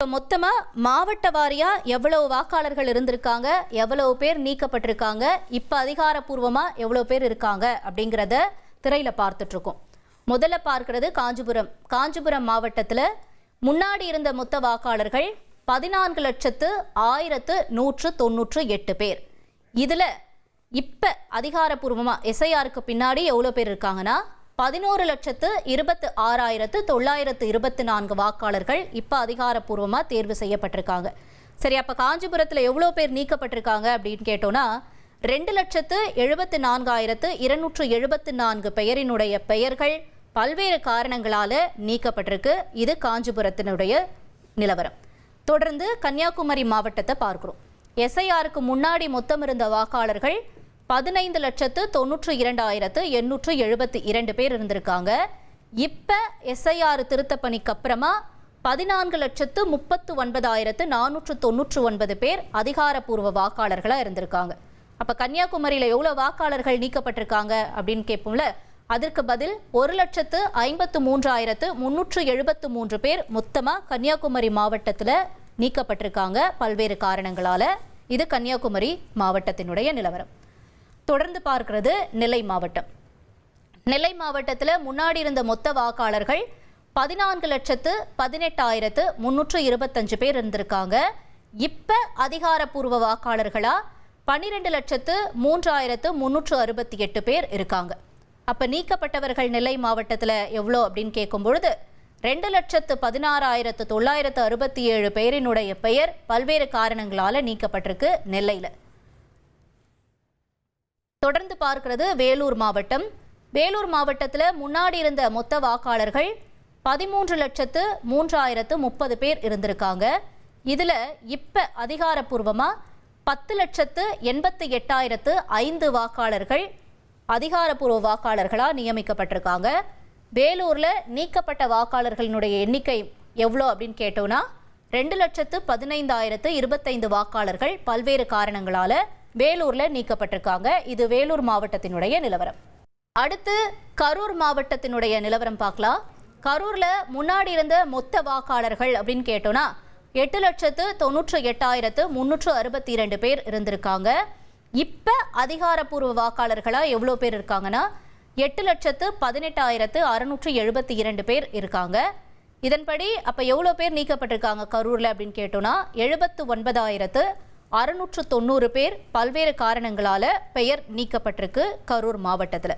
மொத்தமா மாவட்ட வாரியா எவ்வளவு வாக்காளர்கள் இருந்திருக்காங்க, எவ்வளவு பேர் நீக்கப்பட்டிருக்காங்க, இப்ப அதிகாரப்பூர்வமா எவ்வளவு பேர் இருக்காங்க அப்படிங்கறத திரையில பார்த்துட்டு இருக்கோம். முதல்ல பார்க்கிறது காஞ்சிபுரம் மாவட்டத்துல முன்னாடி இருந்த மொத்த வாக்காளர்கள் 14,0198 பேர். இதுல இப்ப அதிகாரப்பூர்வமா எஸ்ஐஆருக்கு பின்னாடி எவ்வளவு பேர் இருக்காங்கன்னா 11,26,924 வாக்காளர்கள் இப்ப அதிகாரப்பூர்வமா தேர்வு செய்யப்பட்டிருக்காங்க. சரி, அப்ப காஞ்சிபுரத்துல எவ்வளவு பேர் நீக்கப்பட்டிருக்காங்க அப்படின்னு கேட்டோம்னா 2,04,274 பெயரினுடைய பெயர்கள் பல்வேறு காரணங்களால நீக்கப்பட்டிருக்கு. இது காஞ்சிபுரத்தினுடைய நிலவரம். தொடர்ந்து கன்னியாகுமரி மாவட்டத்தை பார்க்கிறோம். எஸ்ஐஆருக்கு முன்னாடி மொத்தம் இருந்த வாக்காளர்கள் 15,92,872 பேர் இருந்திருக்காங்க. இப்ப எஸ்ஐஆர் திருத்த பணிக்கு அப்புறமா 14,39,499 பேர் அதிகாரப்பூர்வ வாக்காளர்களா இருந்திருக்காங்க. அப்ப கன்னியாகுமரியில எவ்வளவு வாக்காளர்கள் நீக்கப்பட்டிருக்காங்க அப்படின்னு கேட்போம்ல, அதற்கு பதில் 1,53,373 பேர் மொத்தமா கன்னியாகுமரி மாவட்டத்துல நீக்கப்பட்டிருக்காங்க பல்வேறு காரணங்களால. இது கன்னியாகுமரி மாவட்டத்தினுடைய நிலவரம். தொடர்ந்து பார்க்கிறது நெல்லை மாவட்டம். நெல்லை மாவட்டத்தில் முன்னாடி இருந்த மொத்த வாக்காளர்கள் 14,18,325 பேர் இருந்திருக்காங்க. இப்ப அதிகாரப்பூர்வ வாக்காளர்களா 12,03,368 பேர் இருக்காங்க. அப்ப நீக்கப்பட்டவர்கள் நெல்லை மாவட்டத்தில் எவ்வளோ அப்படின்னு கேட்கும் பொழுது 2,16,967 பேரினுடைய பெயர் பல்வேறு காரணங்களால நீக்கப்பட்டிருக்கு நெல்லையில. தொடர்ந்து பார்க்கிறது வேலூர் மாவட்டம். வேலூர் மாவட்டத்தில் முன்னாடி இருந்த மொத்த வாக்காளர்கள் 13,03,030 பேர் இருந்திருக்காங்க. இதுல இப்ப அதிகாரப்பூர்வமா 10,88,005 வாக்காளர்கள் அதிகாரப்பூர்வ வாக்காளர்களா நியமிக்கப்பட்டிருக்காங்க. வேலூர்ல நீக்கப்பட்ட வாக்காளர்களினுடைய எண்ணிக்கை எவ்வளோ அப்படின்னு கேட்டோம்னா 2,15,025 வாக்காளர்கள் பல்வேறு காரணங்களால வேலூர்ல நீக்கப்பட்டிருக்காங்க. இது வேலூர் மாவட்டத்தினுடைய நிலவரம். அடுத்து கரூர் மாவட்டத்தினுடைய நிலவரம் பார்க்கலாம். கரூர்ல முன்னாடி இருந்த மொத்த வாக்காளர்கள் அப்படின்னு கேட்டோம்னா 8,98,362 பேர் இருந்திருக்காங்க. இப்ப அதிகாரப்பூர்வ வாக்காளர்களா எவ்வளவு பேர் இருக்காங்கன்னா 8,18,672 பேர் இருக்காங்க. இதன்படி அப்ப எவ்வளவு பேர் நீக்கப்பட்டிருக்காங்க கரூர்ல அப்படின்னு கேட்டோம்னா 79,690 பேர் பல்வேறு காரணங்களால பெயர் நீக்கப்பட்டிருக்கு கரூர் மாவட்டத்தில்.